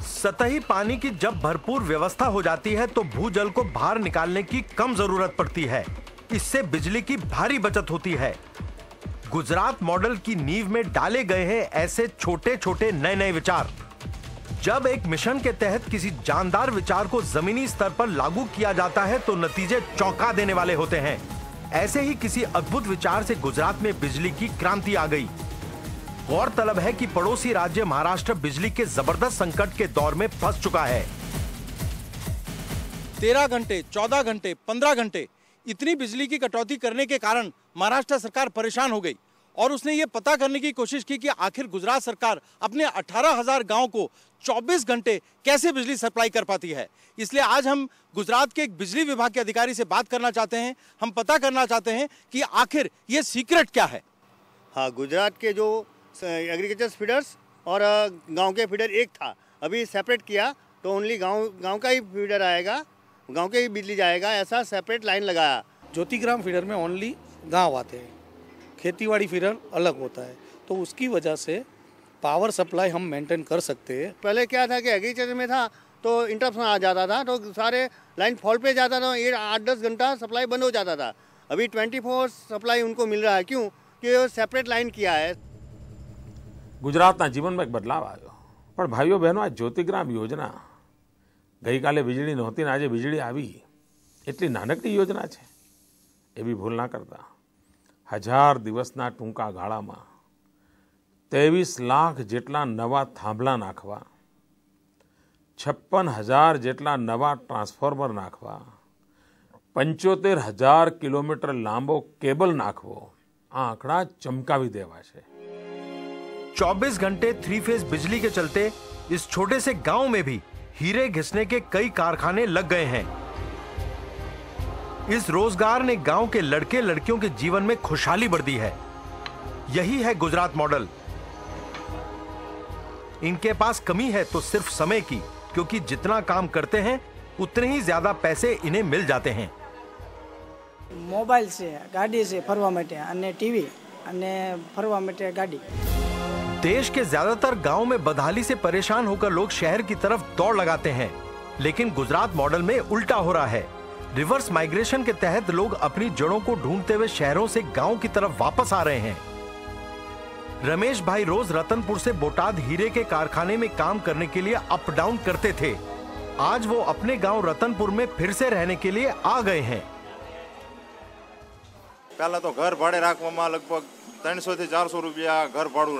सतही पानी की जब भरपूर व्यवस्था हो जाती है तो भूजल को बाहर निकालने की कम जरूरत पड़ती है। इससे बिजली की भारी बचत होती है। गुजरात मॉडल की नींव में डाले गए हैं ऐसे छोटे छोटे नए नए विचार। जब एक मिशन के तहत किसी जानदार विचार को जमीनी स्तर पर लागू किया जाता है तो नतीजे चौंका देने वाले होते हैं। ऐसे ही किसी अद्भुत विचार से गुजरात में बिजली की क्रांति आ गई। गौरतलब है कि पड़ोसी राज्य महाराष्ट्र बिजली के जबरदस्त संकट के दौर में फंस चुका है। 13 घंटे, 14 घंटे, 15 घंटे इतनी बिजली की कटौती करने के कारण महाराष्ट्र सरकार परेशान हो गई और उसने ये पता करने की कोशिश की कि आखिर गुजरात सरकार अपने 18,000 गांव को 24 घंटे कैसे बिजली सप्लाई कर पाती है। इसलिए आज हम गुजरात के एक बिजली विभाग के अधिकारी से बात करना चाहते हैं। हम पता करना चाहते हैं कि आखिर ये सीक्रेट क्या है। हाँ, गुजरात के जो एग्रीकल्चर फीडर्स और गांव के फीडर एक था, अभी सेपरेट किया तो ओनली गांव का ही फीडर आएगा, गांव के ही बिजली जाएगा, ऐसा सेपरेट लाइन लगाया। ज्योतिग्राम फीडर में ओनली गांव आते हैं, खेतीबाड़ी फीडर अलग होता है, तो उसकी वजह से पावर सप्लाई हम मेंटेन कर सकते हैं। पहले क्या था कि एग्रीकल्चर में था तो इंटरप्शन आ जाता था तो सारे लाइन फॉल पे जाता था, ये 8-10 घंटा सप्लाई बंद हो जाता था। अभी 24 सप्लाई उनको मिल रहा है। क्यों? कि सेपरेट लाइन किया है। ગુજરાતના જીવનમાં એક બદલાવ આવ્યો, પણ ભાઈઓ બહેનો, આ જ્યોતિગ્રામ યોજના ગઈકાલે વીજળી નહોતી ને આજે વીજળી આવી, એટલી નાનકડી યોજના છે એવી ભૂલ ના કરતા। 1000 દિવસના ટૂંકા ગાળામાં 23 લાખ જેટલા નવા થાંભલા નાખવા, 56,000 જેટલા નવા ટ્રાન્સફોર્મર નાખવા, 75,000 કિલોમીટર લાંબો કેબલ નાખવો, આ આંકડા ચમકાવી દેવા છે। 24 घंटे 3 फेज बिजली के चलते इस छोटे से गांव में भी हीरे घिसने के कई कारखाने लग गए हैं। इस रोजगार ने गांव के लड़के लड़कियों के जीवन में खुशहाली बढ़ दी है। यही है गुजरात मॉडल। इनके पास कमी है तो सिर्फ समय की, क्योंकि जितना काम करते हैं उतने ही ज्यादा पैसे इन्हें मिल जाते हैं। मोबाइल से गाड़ी से फरवा माटे अने टीवी अने फरवा माटे गाड़ी। देश के ज्यादातर गांव में बदहाली से परेशान होकर लोग शहर की तरफ दौड़ लगाते हैं, लेकिन गुजरात मॉडल में उल्टा हो रहा है। रिवर्स माइग्रेशन के तहत लोग अपनी जड़ों को ढूंढते हुए शहरों से गांव की तरफ वापस आ रहे हैं। रमेश भाई रोज रतनपुर से बोटाद हीरे के कारखाने में काम करने के लिए अप डाउन करते थे। आज वो अपने गांव रतनपुर में फिर से रहने के लिए आ गए हैं। पहला तो घर भाड़े राखवामां लगभग 300 થી 400 રૂપિયા घर भाड़ू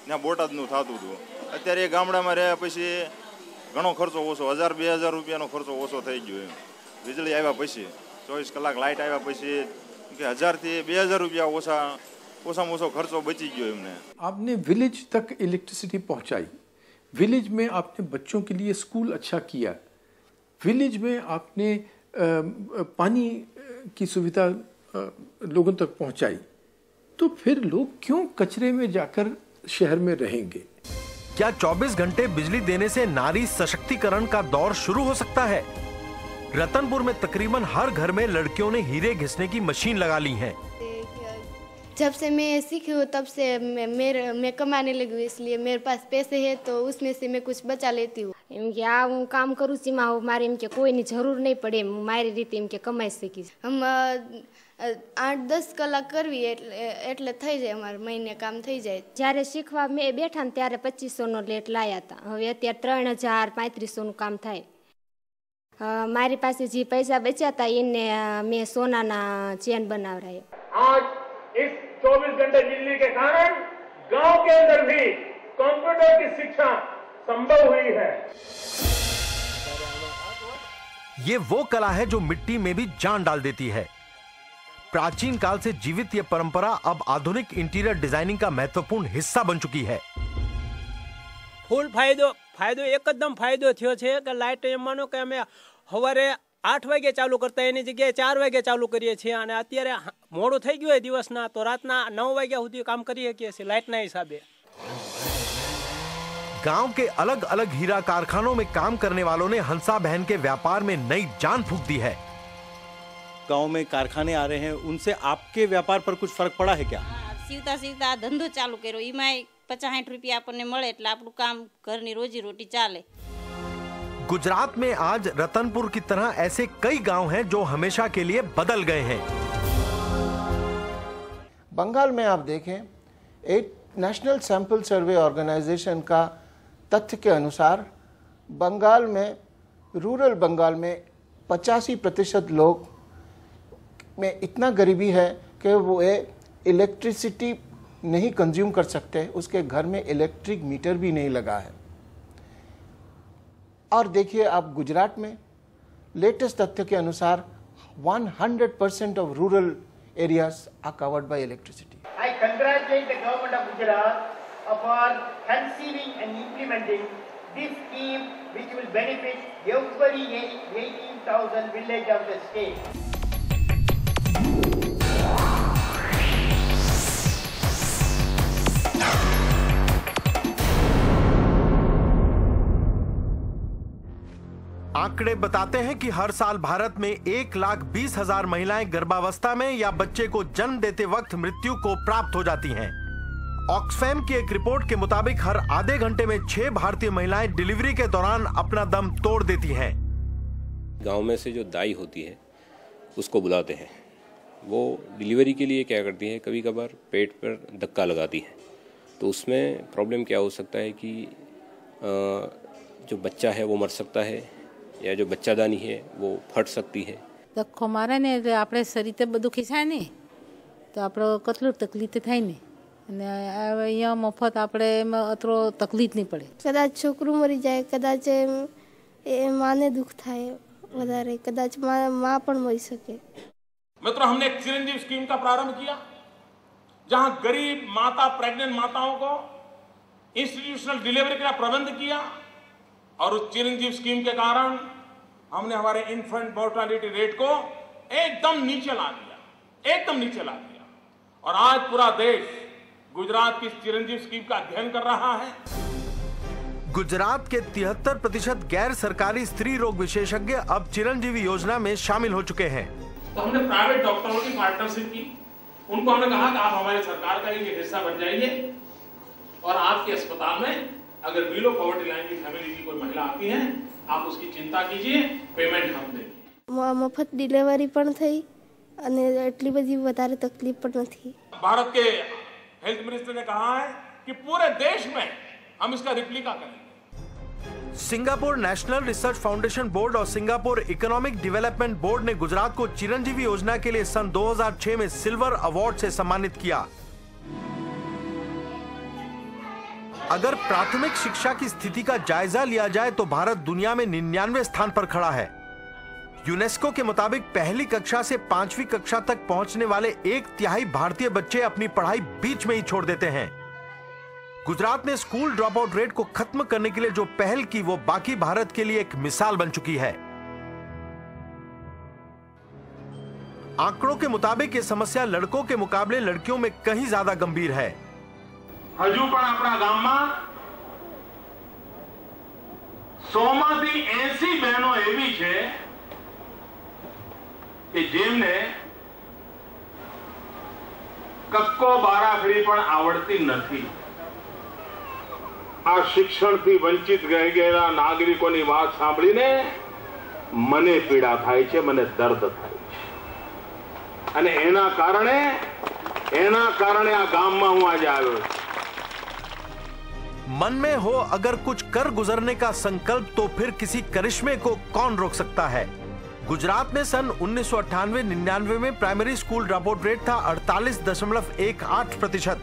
ત્યાં બોટાદનું થતું હતું। અત્યારે એ ગામડામાં રહ્યા પછી ઘણો ખર્ચો ઓછો, 1000-2000 રૂપિયાનો ખર્ચો ઓછો થઈ ગયો। વીજળી આવ્યા પછી 24 કલાક લાઇટ આવ્યા પછી કે 1000 થી 2000 રૂપિયા ઓછામાં ઓછો ખર્ચો બચી ગયો એમને। आपने विलेज तक इलेक्ट्रिसिटी पहुंचाई, विलेज में आपने बच्चों के लिए स्कूल अच्छा किया, विलेज में आपने पानी की सुविधा लोगों तक पहुंचाई, तो फिर लोग क्यों कचरे में जाकर शहर में रहेंगे? क्या 24 घंटे बिजली देने से नारी सशक्तिकरण का दौर शुरू हो सकता है? रतनपुर में तकरीबन हर घर में लड़कियों ने हीरे घिसने की मशीन लगा ली है। जब से मैं सीखी हूँ तब से मैं कमाने लगी हूँ, इसलिए मेरे पास पैसे है तो उसमें से मैं कुछ बचा लेती हूँ। એમ કે આ હું કામ કરું છું એમાં મારે એમ કે કોઈની જરૂર નહીં પડે, એમ મારી રીતે એમ કે કમાઈ શકીશ। हम 8-10 કલાક કરવી એટલે થઈ જાય, અમારે મહિને કામ થઈ જાય। જ્યારે શીખવા મેં બેઠા ને ત્યારે 2500નો લેટ લાયા હતા, હવે અત્યારે 3000-3500નું કામ થાય। મારી પાસે જે પૈસા બચ્યા હતા એને મેં સોનાના ચેન બનાવરાયા। आज इस 24 घंटे बिजली के कारण गांव के अंदर भी कंप्यूटर की शिक्षा संभव हुई है। ये वो कला है जो मिट्टी में भी जान डाल देती है। प्राचीन काल से जीवित ये परंपरा अब आधुनिक इंटीरियर डिजाइनिंग का महत्वपूर्ण हिस्सा बन चुकी है। फूल फायदो एकदम फायदो थयो छे कि लाइट एम मानो कि अमे सवारे 8 वागे चालू करता एनी जग्याए 4 वागे चालू करीए छीए अने अत्यारे मोडું થઈ ગયું है દિવસના तो रातना 9 वाग्या સુધી काम करी શકીએ છીએ लाइटना हिसाबे। गांव के अलग अलग हीरा कारखानों में काम करने वालों ने हंसा बहन के व्यापार में नई जान फूंक दी है। गांव में कारखाने आ रहे हैं, उनसे आपके व्यापार पर कुछ फर्क पड़ा है क्या? सीवता धंधो चालू करो, एमां 50-60 रुपया आपने मळे એટલે આપણું કામ ઘરની रोजी रोटी चाले। गुजरात में आज रतनपुर की तरह ऐसे कई गांव हैं जो हमेशा के लिए बदल गए हैं। बंगाल में आप देखें, एक नेशनल सैंपल सर्वे ऑर्गेनाइजेशन का तथ्य के अनुसार बंगाल में, रूरल बंगाल में 85% लोग में इतना गरीबी है कि वो इलेक्ट्रिसिटी नहीं कंज्यूम कर सकते, उसके घर में इलेक्ट्रिक मीटर भी नहीं लगा है। और देखिए आप गुजरात में लेटेस्ट तथ्य के अनुसार 100% of rural areas are covered by electricity. I congratulate the government of Gujarat for conceiving and implementing this scheme which will benefit every 18,000 village of the state. आंकड़े बताते हैं कि हर साल भारत में 1,20,000 महिलाएं गर्भावस्था में या बच्चे को जन्म देते वक्त मृत्यु को प्राप्त हो जाती हैं। ऑक्सफैम की एक रिपोर्ट के मुताबिक हर आधे घंटे में 6 भारतीय महिलाएं डिलीवरी के दौरान अपना दम तोड़ देती हैं। गांव में से जो दाई होती है उसको बुलाते हैं, वो डिलीवरी के लिए क्या करती है, कभी कभार पेट पर धक्का लगाती है, तो उसमें प्रॉब्लम क्या हो सकता है कि जो बच्चा है वो मर सकता है या जो बच्चादानी है वो फट सकती है। ધક્કો મારે ને એટલે આપણે શરીરે બધું ખીસાય ને તો આપણે કેટલું તકલીફ થાય ને, અને અહીંયા મફત આપણે અતરો તકલીફ નહીં પડે। કદાચ છોકરું મરી જાય, કદાચ માને દુઃખ થાય વધારે, કદાચ માં પણ મરી શકે। मित्रों, हमने एक चिरंजीव स्कीम का प्रारंभ किया जहां गरीब माता, प्रेग्नेंट माताओं को इंस्टीट्यूशनल डिलीवरी का प्रबंध किया और उस चिरंजीव स्कीम के कारण हमने हमारे इन्फेंट मोर्टालिटी रेट को एकदम नीचे ला दिया, और आज पूरा देश गुजरात की चिरंजीव स्कीम का अध्ययन कर रहा है। गुजरात के 73% गैर सरकारी स्त्री रोग विशेषज्ञ अब चिरंजीवी योजना में शामिल हो चुके हैं। तो हमने प्राइवेट डॉक्टरों की पार्टनरशिप की, उनको हमने कहा कि आप हमारी सरकार का ही हिस्सा बन जाइए और आपके अस्पताल में अगर बिलो पॉवर्टी लाइन की फैमिली की कोई महिला आती है, आप उसकी चिंता कीजिए, पेमेंट हम देंगे। मफत डिलीवरी पण थई અને એટલી બધી વધારે તકલીફ પણ નથી। भारत के हेल्थ मिनिस्टर ने कहा है कि पूरे देश में हम इसका रिप्लिका करेंगे। Singapore national research foundation board और सिंगापुर इकोनॉमिक डेवलपमेंट बोर्ड ने गुजरात को चिरंजीवी योजना के लिए सन 2006 में सिल्वर अवार्ड से सम्मानित किया। अगर प्राथमिक शिक्षा की स्थिति का जायजा लिया जाए तो भारत दुनिया में 99वें स्थान पर खड़ा है। यूनेस्को के मुताबिक पहली कक्षा से 5वीं कक्षा तक पहुंचने वाले 1/3 भारतीय बच्चे अपनी पढ़ाई बीच में ही छोड़ देते हैं। गुजरात ने स्कूल ड्रॉप आउट रेट को खत्म करने के लिए जो पहल की वो बाकी भारत के लिए एक मिसाल बन चुकी है। आंकड़ों के मुताबिक ये समस्या लड़कों के मुकाबले लड़कियों में कहीं ज्यादा गंभीर है। हजू पण अपना गाम में 100 થી 80 बहनों एवी छे कि जेमने कक्को बाराखड़ी पण आवड़ती नहीं। आ शिक्षणथी वंचित रही गયેલા नागरिकोनी વાત સાંભળીને મને પીડા થાય છે, મને દર્દ થાય છે। અને એના કારણે આ ગામમાં હું આજે આવ્યો છું। मन में हो अगर कुछ कर गुजरने का संकल्प तो फिर किसी करिश्मे को कौन रोक सकता है। गुजरात में सन 1998-99 में primary school drop out rate था 48.18%,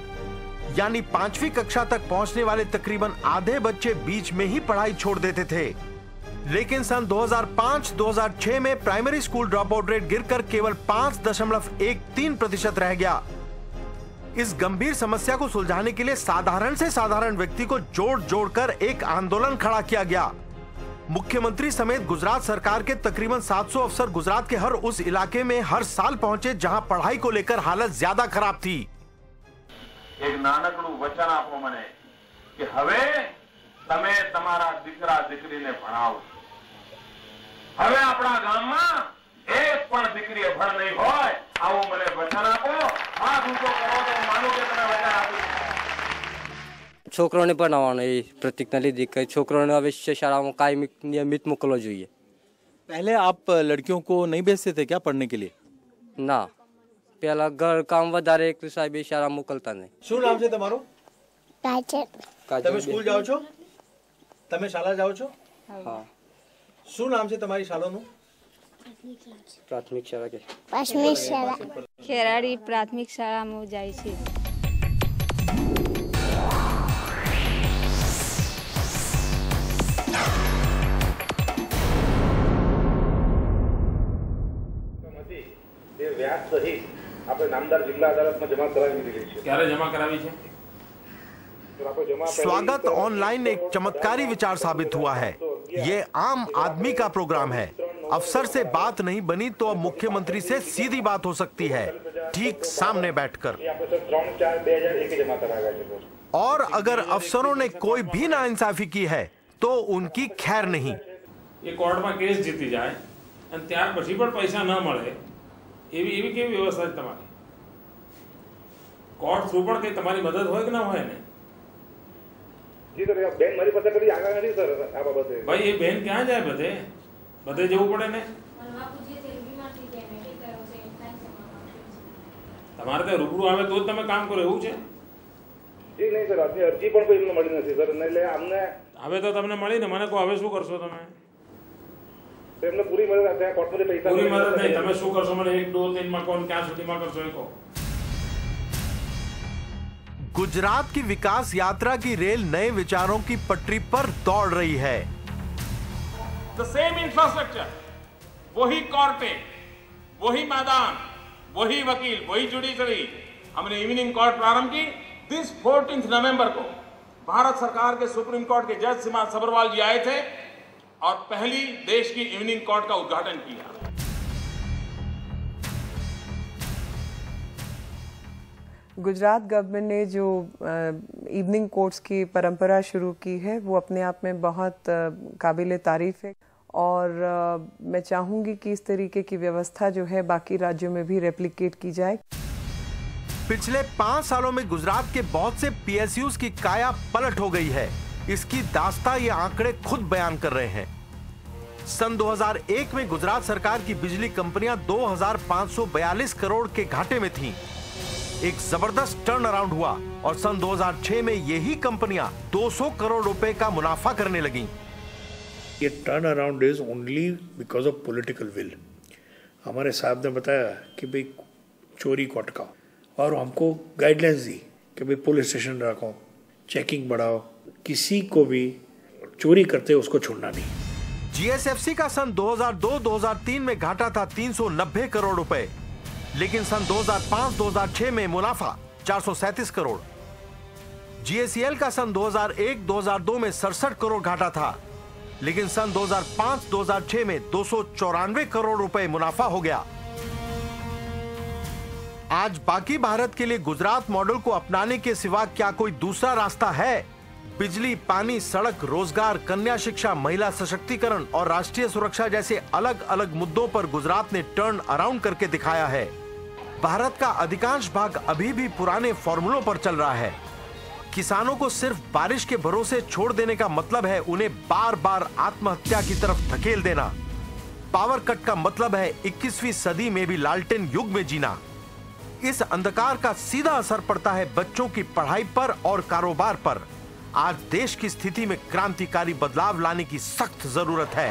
यानी 5वीं कक्षा तक पहुंचने वाले तकरीबन आधे बच्चे बीच में ही पढ़ाई छोड़ देते थे। लेकिन सन 2005-2006 में primary school drop out rate गिरकर केवल 5.13% रह गया। इस गंभीर समस्या को सुलझाने के लिए साधारण से साधारण व्यक्ति को जोड़कर एक आंदोलन खड़ा किया गया। मुख्यमंत्री समेत गुजरात सरकार के तकरीबन 700 अफसर गुजरात के हर उस इलाके में हर साल पहुंचे जहां पढ़ाई को लेकर हालत ज्यादा खराब थी। एक नानकड़ू वचन आपो मने कि हवे तमे तमारा दीकरा दीकरीने भणावो। हवे अपना गाममां एक पण दीकरी अभण नहीं होय, आवो मने वचन आपो। हाथ ऊंचो करो तो मानो के तमे वचन आपो। છોકરોને ભણાવવાનો એ પ્રતિજ્ઞા લીધી કે છોકરોને અવશ્ય શાળામાં કાયમી નિયમિત મોકલવો જોઈએ। पहले आप लड़कियों को नहीं भेजते थे क्या पढ़ने के लिए? ના, પહેલા ઘર કામ વધારે એક સાહેબ શાળા મોકલતા નહીં। શું નામ છે તમારું? કાજલ। તમે સ્કૂલ જાઓ છો? તમે શાળા જાઓ છો? હા। શું નામ છે તમારી શાળાનું? પ્રાથમિક શાળા કે પ્રાથમિક શાળા ખેરાડી પ્રાથમિક શાળામાં જાય છે। વ્યાજ સહિત આપણે નામદાર જિલ્લા અદાલતમાં જમા કરાવી દીધી છે। ક્યારે જમા કરાવી છે? स्वागत ऑनलाइन एक चमत्कारी विचार साबित हुआ है। ये आम आदमी का प्रोग्राम है। अफसर से बात नहीं बनी तो अब मुख्यमंत्री से सीधी बात हो सकती है, ठीक सामने बैठकर। और अगर अफसरों ने कोई भी नाइंसाफी की है तो उनकी खैर नहीं। ये कोर्ट में केस जीती जाए और त्यार पछी पर पैसा न મળે એવી કેવી વ્યવસ્થા છે તમારી? કોર્ટ થ્રુ પણ કઈ તમારી મદદ હોય કે ના હોય ને? જી સર, બેન મારી પાસે કદી આગળ નથી સર આ બાબતે। ભાઈ એ બેન ક્યાં જાય? બધે જવું પડે ને? તમારે ત્યાં રૂબરૂ આવે તો જ તમે કામ કરો એવું છે? જી નહીં સર, આજની અરજી પણ કોઈ એમને મળી નથી સર। એટલે અમને હવે તો તમને મળી ને, મને કહો હવે શું કરશો તમે? એમને પૂરી મદદ આપે કોર્ટમાંથી પૈસા પૂરી મદદ નહીં, તમે શું કરશો મને 1, 2, 3 માં કોણ ક્યાં સુધીમાં કરશો એ કહો। गुजरात की विकास यात्रा की रेल नए विचारों की पटरी पर दौड़ रही है। The same infrastructure, वही कोर्टें, वही मैदान, वही वकील, वही जुडिशरी। हमने इवनिंग कोर्ट प्रारंभ की दिस 14 नवंबर को। भारत सरकार के सुप्रीम कोर्ट के जज सीमा सबरवाल जी आए थे और पहली देश की इवनिंग कोर्ट का उद्घाटन किया। गुजरात गवर्नमेंट ने जो इवनिंग कोर्ट्स की परंपरा शुरू की है वो अपने आप में बहुत काबिल तारीफ है और मैं चाहूँगी कि इस तरीके की व्यवस्था जो है बाकी राज्यों में भी रेप्लिकेट की जाए। पिछले 5 सालों में गुजरात के बहुत से PSUs की काया पलट हो गई है। इसकी दास्तां ये आंकड़े खुद बयान कर रहे हैं। सन 2001 में गुजरात सरकार की बिजली कंपनियां 2542 करोड़ के घाटे में थीं। एक जबरदस्त टर्न अराउंड हुआ और सन 2006 में यही कंपनियां 200 करोड़ रुपए का मुनाफा करने लगीं। ये turn around is only because of political will. हमारे साहब ने बताया कि भाई चोरी को अटकाओ और हमको गाइडलाइंस दी कि भाई पुलिस स्टेशन रखो, चेकिंग बढ़ाओ, किसी को भी चोरी करते उसको छोड़ना नहीं। जीएसएफसी का सन 2002-2003 में घाटा था 390 करोड़ रुपए, लेकिन सन 2005-2006 में मुनाफा 437 करोड़। जीएसीएल का सन 2001-2002 में 67 करोड़ घाटा था, लेकिन सन 2005-2006 में 294 करोड़ रुपए मुनाफा हो गया। आज बाकी भारत के लिए गुजरात मॉडल को अपनाने के सिवा क्या कोई दूसरा रास्ता है? बिजली, पानी, सड़क, रोजगार, कन्या शिक्षा, महिला सशक्तिकरण और राष्ट्रीय सुरक्षा जैसे अलग अलग मुद्दों पर गुजरात ने टर्न अराउंड करके दिखाया है। भारत का अधिकांश भाग अभी भी पुराने फॉर्मूलों पर चल रहा है। किसानों को सिर्फ बारिश के भरोसे छोड़ देने का मतलब है उन्हें बार बार आत्महत्या की तरफ धकेल देना। पावर कट का मतलब है 21वीं सदी में भी लालटेन युग में जीना। इस अंधकार का सीधा असर पड़ता है बच्चों की पढ़ाई पर और कारोबार पर। आज देश की स्थिति में क्रांतिकारी बदलाव लाने की सख्त जरूरत है।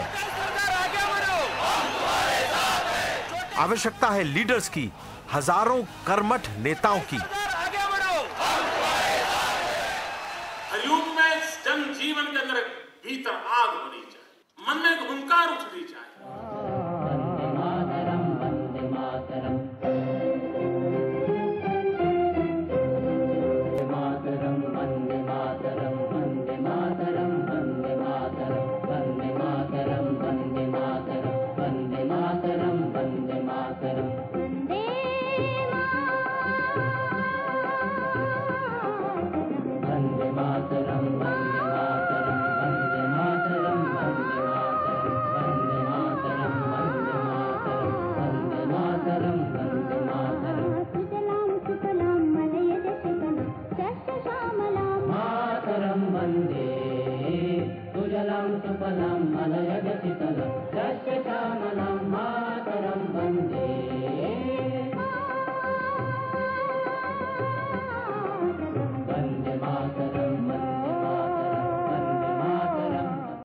आवश्यकता है लीडर्स की, हजारों कर्मठ नेताओं की। युग में जनजीवन के अंदर भीतर आग होनी चाहिए, मन में एक हुंकार उठनी चाहिए। सुजलां सुफलां मलयजशीतलं